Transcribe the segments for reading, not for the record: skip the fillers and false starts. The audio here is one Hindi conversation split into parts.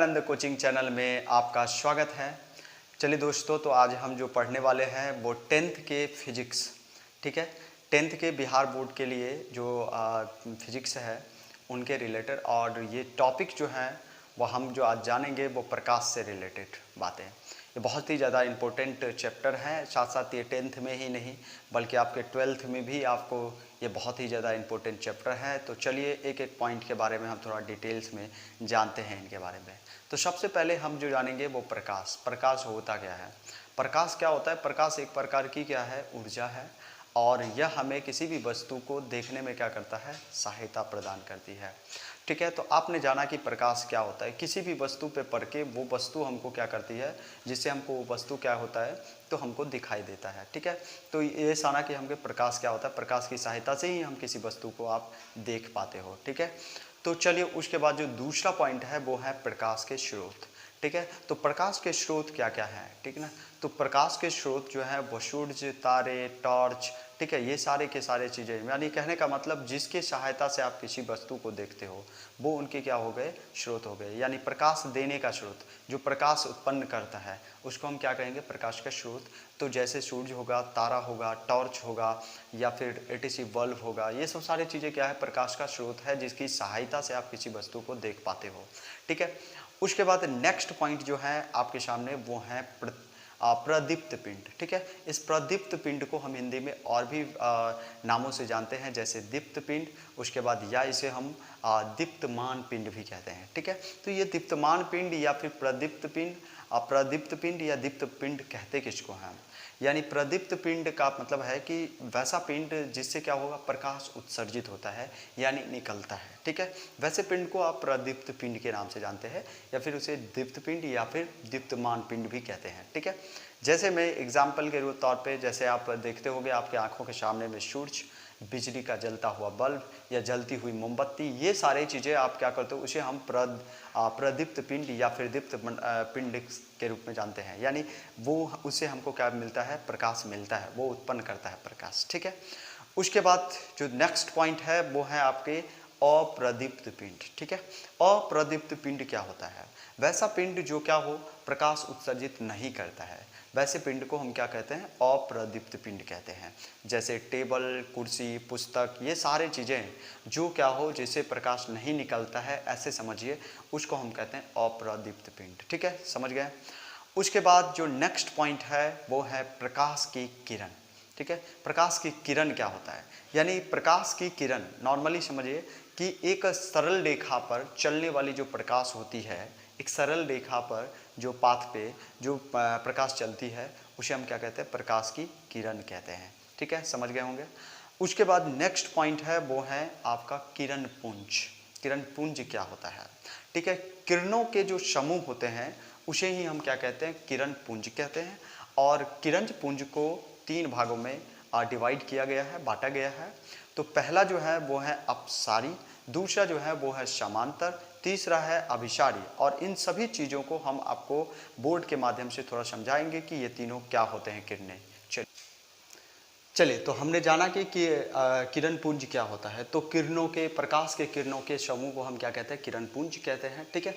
विद्यानंद कोचिंग चैनल में आपका स्वागत है। चलिए दोस्तों, तो आज हम जो पढ़ने वाले हैं वो 10th के फिजिक्स, ठीक है, 10th के बिहार बोर्ड के लिए जो फिजिक्स है उनके रिलेटेड, और ये टॉपिक जो हैं वो हम जो आज जानेंगे वो प्रकाश से रिलेटेड बातें। ये बहुत ही ज़्यादा इम्पोर्टेंट चैप्टर है, साथ साथ ये 10th में ही नहीं बल्कि आपके 12th में भी आपको ये बहुत ही ज़्यादा इम्पोर्टेंट चैप्टर है। तो चलिए एक एक पॉइंट के बारे में हम थोड़ा डिटेल्स में जानते हैं इनके बारे में। तो सबसे पहले हम जो जानेंगे वो प्रकाश। प्रकाश होता क्या है? प्रकाश क्या होता है? प्रकाश एक प्रकार की क्या है, ऊर्जा है, और यह हमें किसी भी वस्तु को देखने में क्या करता है, सहायता प्रदान करती है। ठीक है, तो आपने जाना कि प्रकाश क्या होता है। किसी भी वस्तु पे पड़ के वो वस्तु हमको क्या करती है, जिससे हमको वो वस्तु क्या होता है तो हमको दिखाई देता है। ठीक है, तो ये जाना कि हमके प्रकाश क्या होता है, प्रकाश की सहायता से ही हम किसी वस्तु को आप देख पाते हो। ठीक है, तो चलिए उसके बाद जो दूसरा पॉइंट है वो है प्रकाश के स्रोत। ठीक है, तो प्रकाश के स्रोत क्या क्या है, ठीक है ना। तो प्रकाश के स्रोत जो है वो सूर्य, तारे, टॉर्च, ठीक है, ये सारे के सारे चीज़ें, यानी कहने का मतलब जिसकी सहायता से आप किसी वस्तु को देखते हो वो उनके क्या हो गए, स्रोत हो गए। यानी प्रकाश देने का स्रोत, जो प्रकाश उत्पन्न करता है उसको हम क्या कहेंगे, प्रकाश का स्रोत। तो जैसे सूर्य होगा, तारा होगा, टॉर्च होगा, या फिर एटीसी बल्ब होगा, ये सब सारी चीज़ें क्या है, प्रकाश का स्रोत है जिसकी सहायता से आप किसी वस्तु को देख पाते हो। ठीक है, उसके बाद नेक्स्ट पॉइंट जो है आपके सामने वो है प्रदीप्त पिंड। ठीक है, इस प्रदीप्त पिंड को हम हिंदी में और भी नामों से जानते हैं, जैसे दीप्त पिंड, उसके बाद या इसे हम दीप्तमान पिंड भी कहते हैं। ठीक है, तो ये दीप्तमान पिंड या फिर प्रदीप्त पिंड, प्रदीप्त पिंड या दीप्त पिंड कहते किसको हैं? यानी प्रदीप्त पिंड का मतलब है कि वैसा पिंड जिससे क्या होगा, प्रकाश उत्सर्जित होता है यानी निकलता है। ठीक है, वैसे पिंड को आप प्रदीप्त पिंड के नाम से जानते हैं, या फिर उसे दीप्त पिंड या फिर दीप्तमान पिंड भी कहते हैं। ठीक है, जैसे मैं एग्जाम्पल के तौर पे, जैसे आप देखते होंगे आपके आंखों के सामने में सूर्य, बिजली का जलता हुआ बल्ब या जलती हुई मोमबत्ती, ये सारी चीज़ें आप क्या करते हो, उसे हम प्रदीप्त पिंड या फिर दीप्त पिंड के रूप में जानते हैं। यानी वो उससे हमको क्या मिलता है, प्रकाश मिलता है, वो उत्पन्न करता है प्रकाश। ठीक है, उसके बाद जो नेक्स्ट पॉइंट है वो है आपके अप्रदीप्त पिंड। ठीक है, अप्रदीप्त पिंड क्या होता है? वैसा पिंड जो क्या हो, प्रकाश उत्सर्जित नहीं करता है, वैसे पिंड को हम क्या कहते हैं, अप्रदीप्त पिंड कहते हैं। जैसे टेबल, कुर्सी, पुस्तक, ये सारे चीज़ें जो क्या हो, जिससे प्रकाश नहीं निकलता है, ऐसे समझिए, उसको हम कहते हैं अप्रदीप्त पिंड। ठीक है, समझ गए। उसके बाद जो नेक्स्ट पॉइंट है वो है प्रकाश की किरण। ठीक है, प्रकाश की किरण क्या होता है? यानी प्रकाश की किरण नॉर्मली समझिए कि एक सरल रेखा पर चलने वाली जो प्रकाश होती है, एक सरल रेखा पर जो पाथ पे जो प्रकाश चलती है, उसे हम क्या कहते हैं, प्रकाश की किरण कहते हैं। ठीक है, समझ गए होंगे। उसके बाद नेक्स्ट पॉइंट है वो है आपका किरण पुंज। किरण पुंज क्या होता है? ठीक है, किरणों के जो समूह होते हैं उसे ही हम क्या कहते हैं, किरण पुंज कहते हैं। और किरण पुंज को 3 भागों में डिवाइड किया गया है, बांटा गया है। तो पहला जो है वो है अपसारी, दूसरा जो है वो है समांतर, तीसरा है अभिसारी। और इन सभी चीज़ों को हम आपको बोर्ड के माध्यम से थोड़ा समझाएंगे कि ये तीनों क्या होते हैं किरणें। चलिए, तो हमने जाना कि किरण पुंज क्या होता है। तो किरणों के, प्रकाश के किरणों के समूह को हम क्या कहते हैं, किरण पुंज कहते हैं। ठीक है,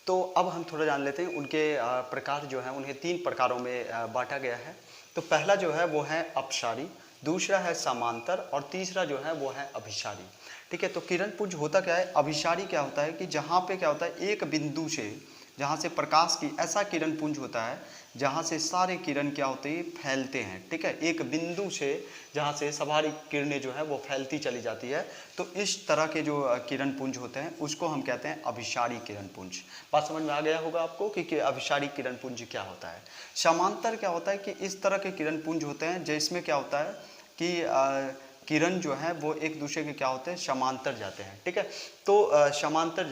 तो अब हम थोड़ा जान लेते हैं उनके प्रकार जो हैं, उन्हें 3 प्रकारों में बांटा गया है। तो पहला जो है वो है अपसारी, दूसरा है समांतर, और तीसरा जो है वो है अभिसारी। ठीक है, तो किरण पुंज होता क्या है, अभिसारी क्या होता है कि जहाँ पे क्या होता है, एक बिंदु से जहाँ से प्रकाश की, ऐसा किरण पुंज होता है जहाँ से सारे किरण क्या होते हैं, फैलते हैं। ठीक है, एक बिंदु से जहाँ से सारी किरणें जो है वो फैलती चली जाती है। तो इस तरह के जो किरण पुंज होते हैं उसको हम कहते हैं अभिसारी किरण पुंज। बात समझ में आ गया होगा आपको कि अभिसारी किरण पुंज क्या होता है। समांतर क्या होता है कि इस तरह के किरण पुंज होते हैं जिसमें क्या होता है कि किरण जो है वो एक दूसरे के क्या होते हैं, समांतर जाते हैं। ठीक है, तो समांतर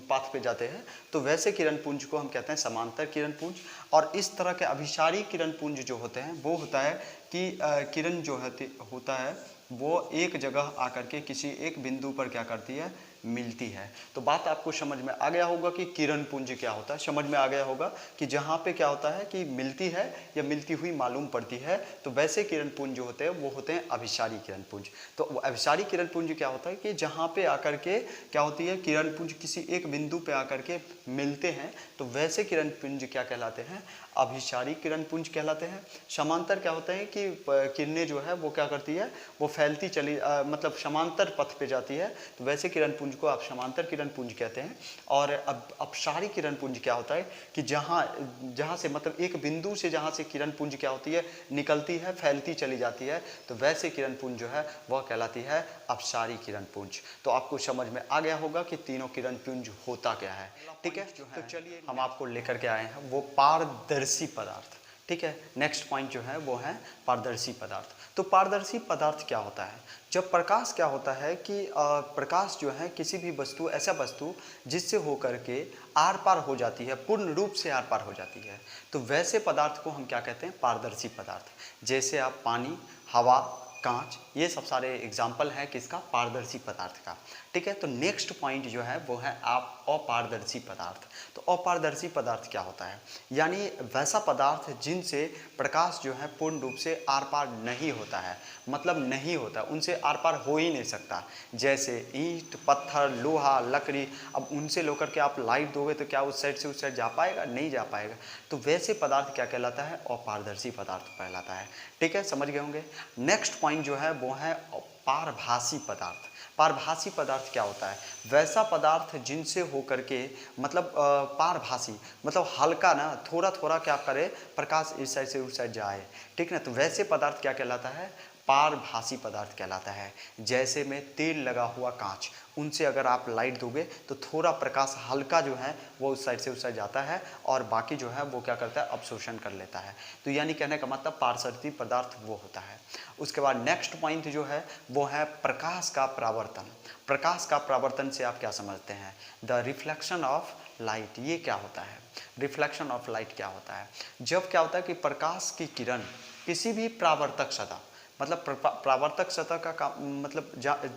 पाथ पे जाते हैं, तो वैसे किरण पुंज को हम कहते हैं समांतर किरण पुंज। और इस तरह के अभिसारी किरण पुंज जो होते हैं वो होता है कि किरण जो होता है वो एक जगह आकर के किसी एक बिंदु पर क्या करती है, मिलती है। तो बात आपको समझ में आ गया होगा कि किरण पुंज क्या होता है, समझ में आ गया होगा कि जहाँ पे क्या होता है कि मिलती है या मिलती हुई मालूम पड़ती है, तो वैसे किरण पुंज जो होते हैं वो होते हैं अभिसारी किरण पुंज। तो अभिसारी किरण पुंज क्या होता है कि जहाँ पे आकर के क्या होती है, किरण पुंज किसी एक बिंदु पे आकर के मिलते हैं, तो वैसे किरण पुंज क्या कहलाते हैं, अभिसारी किरण पुंज कहलाते हैं। समांतर क्या होते हैं कि किरणें जो है वो क्या करती है, वो फैलती चली मतलब समांतर पथ पे जाती है, तो वैसे किरण पुंज को आप समांतर किरण पुंज कहते हैं। और अब अपसारी किरण पुंज क्या होता है कि जहाँ से मतलब एक बिंदु से जहाँ से किरण पुंज क्या होती है, निकलती है, फैलती चली जाती है, तो वैसे किरण पुंज जो है वह कहलाती है अपसारी किरण पुंज। तो आपको समझ में आ गया होगा कि तीनों किरण पुंज होता क्या है। ठीक है, तो चलिए हम आपको लेकर के आए हैं वो पारदर्शी पदार्थ। ठीक है, नेक्स्ट पॉइंट जो है वो है पारदर्शी पदार्थ। तो पारदर्शी पदार्थ क्या होता है, जब प्रकाश क्या होता है कि प्रकाश जो है किसी भी वस्तु, ऐसा वस्तु जिससे होकर के आर पार हो जाती है, पूर्ण रूप से आर पार हो जाती है, तो वैसे पदार्थ को हम क्या कहते हैं, पारदर्शी पदार्थ। जैसे आप पानी, हवा, कांच, ये सब सारे एग्जाम्पल हैं किसका, पारदर्शी पदार्थ का। ठीक है, तो नेक्स्ट पॉइंट जो है वो है आप अपारदर्शी पदार्थ। तो अपारदर्शी पदार्थ क्या होता है, यानी वैसा पदार्थ जिनसे प्रकाश जो है पूर्ण रूप से आर पार नहीं होता है, मतलब नहीं होता, उनसे आर पार हो ही नहीं सकता। जैसे ईंट, पत्थर, लोहा, लकड़ी, अब उनसे लेकर के आप लाइट दोगे तो क्या उस साइड से उस साइड जा पाएगा, नहीं जा पाएगा। तो वैसे पदार्थ क्या कहलाता है, अपारदर्शी पदार्थ कहलाता है। ठीक है, समझ गए होंगे। नेक्स्ट पॉइंट जो है वो है पारभासी पदार्थ। पारभासी पदार्थ क्या होता है, वैसा पदार्थ जिनसे होकर के मतलब पारभासी मतलब हल्का ना, थोड़ा थोड़ा क्या करे, प्रकाश इस साइड से उस साइड जाए। ठीक ना, तो वैसे पदार्थ क्या कहलाता है, पारभासी पदार्थ कहलाता है। जैसे में तेल लगा हुआ कांच, उनसे अगर आप लाइट दोगे तो थोड़ा प्रकाश हल्का जो है वो उस साइड से उस साइड जाता है, और बाकी जो है वो क्या करता है, अवशोषण कर लेता है। तो यानी कहने का मतलब पारदर्शी पदार्थ वो होता है। उसके बाद नेक्स्ट पॉइंट जो है वो है प्रकाश का परावर्तन। प्रकाश का परावर्तन से आप क्या समझते हैं, द रिफ्लेक्शन ऑफ लाइट। ये क्या होता है, रिफ्लेक्शन ऑफ लाइट क्या होता है, जब क्या होता है कि प्रकाश की किरण किसी भी परावर्तक सतह, मतलब परावर्तक सतह का काम मतलब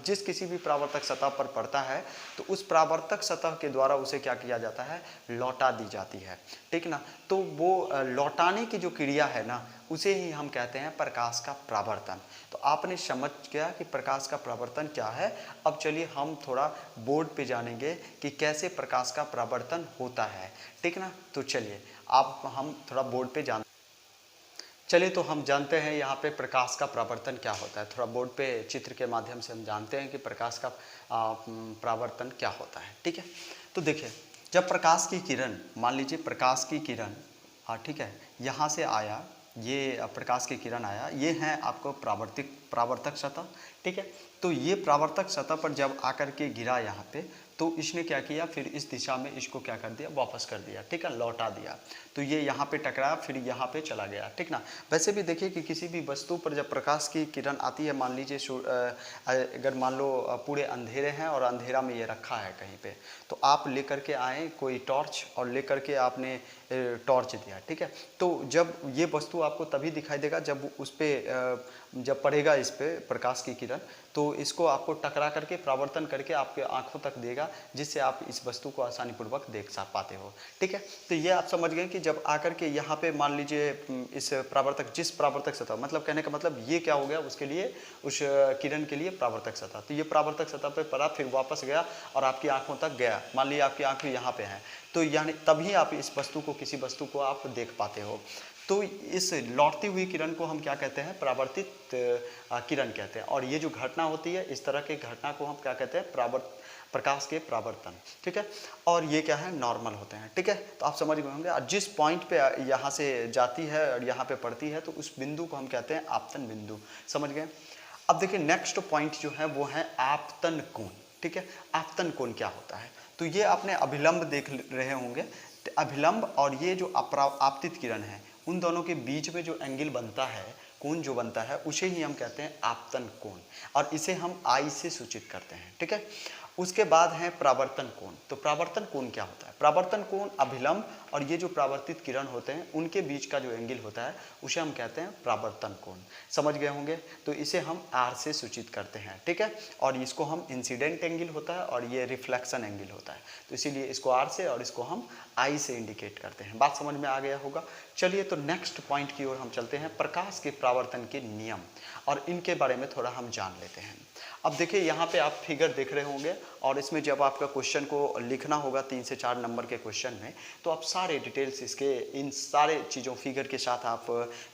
जिस किसी भी परावर्तक सतह पर पड़ता है, तो उस परावर्तक सतह के द्वारा उसे क्या किया जाता है, लौटा दी जाती है। ठीक ना, तो वो लौटाने की जो क्रिया है ना, उसे ही हम कहते हैं प्रकाश का परावर्तन। तो आपने समझ गया कि प्रकाश का परावर्तन क्या है। अब चलिए हम थोड़ा बोर्ड पे जानेंगे कि कैसे प्रकाश का परावर्तन होता है। ठीक ना, तो चलिए हम थोड़ा बोर्ड पे जान चलिए तो हम जानते हैं यहाँ पे प्रकाश का परावर्तन क्या होता है। थोड़ा बोर्ड पे चित्र के माध्यम से हम जानते हैं कि प्रकाश का परावर्तन क्या होता है। ठीक है, तो देखिए, जब प्रकाश की किरण, मान लीजिए प्रकाश की किरण, ठीक है, यहाँ से आया, ये प्रकाश की किरण आया, ये है आपको परावर्तक सतह। ठीक है, तो ये परावर्तक सतह पर जब आकर के गिरा यहाँ पे, तो इसने क्या किया, फिर इस दिशा में इसको क्या कर दिया, वापस कर दिया। ठीक है, लौटा दिया। तो ये यहाँ पे टकराया, फिर यहाँ पे चला गया। ठीक ना, वैसे भी देखिए कि किसी भी वस्तु पर जब प्रकाश की किरण आती है, मान लीजिए अगर मान लो पूरे अंधेरे हैं और अंधेरा में ये रखा है कहीं पे, तो आप लेकर के आए कोई टॉर्च और लेकर के आपने टॉर्च दिया। ठीक है, तो जब ये वस्तु आपको तभी दिखाई देगा जब उस पर जब पड़ेगा इस पे प्रकाश की किरण, तो इसको आपको टकरा करके परावर्तन करके आपके आंखों तक देगा, जिससे आप इस वस्तु को आसानी पूर्वक देख पाते हो। ठीक है, तो ये आप समझ गए कि जब आकर के यहाँ पे मान लीजिए इस परावर्तक, जिस परावर्तक सतह, मतलब कहने का मतलब ये क्या हो गया, उसके लिए, उस किरण के लिए परावर्तक सतह, तो ये परावर्तक सतह पे पड़ा, फिर वापस गया और आपकी आंखों तक गया। मान लीजिए आपकी आंखें यहाँ पे हैं, तो यानी तभी आप इस वस्तु को, किसी वस्तु को आप देख पाते हो। तो इस लौटती हुई किरण को हम क्या कहते हैं, परावर्तित किरण कहते हैं। और ये जो घटना होती है, इस तरह की घटना को हम क्या कहते हैं, प्रकाश के परावर्तन। ठीक है, और ये क्या है, नॉर्मल होते हैं। ठीक है, तो आप समझ गए होंगे। और जिस पॉइंट पे यहाँ से जाती है और यहाँ पे पड़ती है, तो उस बिंदु को हम कहते हैं आपतन बिंदु। समझ गए। अब देखिए नेक्स्ट पॉइंट जो है वो है आपतन कोण। ठीक है, आपतन कोण क्या होता है, तो ये आपने अभिलंब देख रहे होंगे। अभिलंब और ये जो आपतित किरण है, उन दोनों के बीच में जो एंगल बनता है, कोण जो बनता है, उसे ही हम कहते हैं आपतन कोण, और इसे हम आई से सूचित करते हैं। ठीक है, उसके बाद है परावर्तन कोण। तो परावर्तन कोण क्या होता है? परावर्तन कोण अभिलंब और ये जो परावर्तित किरण होते हैं उनके बीच का जो एंगल होता है उसे हम कहते हैं परावर्तन कोण। समझ गए होंगे? तो इसे हम आर से सूचित करते हैं, ठीक है। और इसको हम इंसिडेंट एंगल होता है और ये रिफ्लेक्शन एंगल होता है, तो इसीलिए इसको आर से और इसको हम आई से इंडिकेट करते हैं। बात समझ में आ गया होगा। चलिए तो नेक्स्ट पॉइंट की ओर हम चलते हैं, प्रकाश के परावर्तन के नियम, और इनके बारे में थोड़ा हम जान लेते हैं। अब देखिए यहाँ पे आप फिगर देख रहे होंगे और इसमें जब आपका क्वेश्चन को लिखना होगा 3 से 4 नंबर के क्वेश्चन में, तो आप सारे डिटेल्स इसके इन सारे चीज़ों फिगर के साथ आप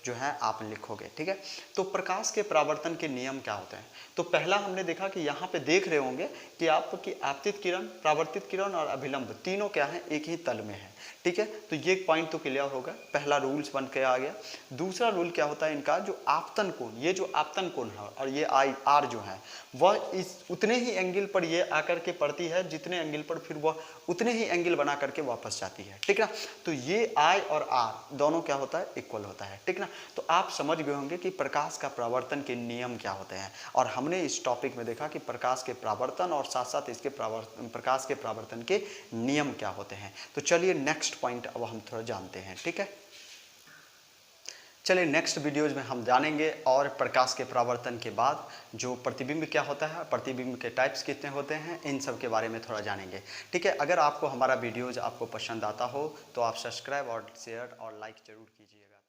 जो है आप लिखोगे, ठीक है। तो प्रकाश के परावर्तन के नियम क्या होते हैं? तो पहला हमने देखा कि यहाँ पे देख रहे होंगे कि आपकी आपतित किरण, परावर्तित किरण और अभिलंब तीनों क्या है, एक ही तल में है, ठीक है। तो ये पॉइंट तो क्लियर होगा, पहला रूल्स बन के आ गया। दूसरा रूल क्या होता है इनका, जो आपतन कोण, ये जो आपतन कोण है और ये आई आर जो है वह इस उतने ही एंगल पर ये आकर के पड़ती है जितने एंगल पर फिर वह उतने ही एंगल बना करके वापस जाती है, ठीक ना। तो ये आई और आर दोनों क्या होता है, इक्वल होता है, ठीक ना। तो आप समझ गए होंगे कि प्रकाश का परावर्तन के नियम क्या होते हैं, और हमने इस टॉपिक में देखा कि प्रकाश के परावर्तन और साथ साथ इसके प्रकाश के परावर्तन के नियम क्या होते हैं। तो चलिए नेक्स्ट पॉइंट अब हम थोड़ा जानते हैं, ठीक है। चलिए नेक्स्ट वीडियोज में हम जानेंगे और प्रकाश के परावर्तन के बाद जो प्रतिबिंब क्या होता है, प्रतिबिंब के टाइप्स कितने होते हैं, इन सब के बारे में थोड़ा जानेंगे, ठीक है। अगर आपको हमारा वीडियोज आपको पसंद आता हो तो आप सब्सक्राइब और शेयर और लाइक जरूर कीजिएगा।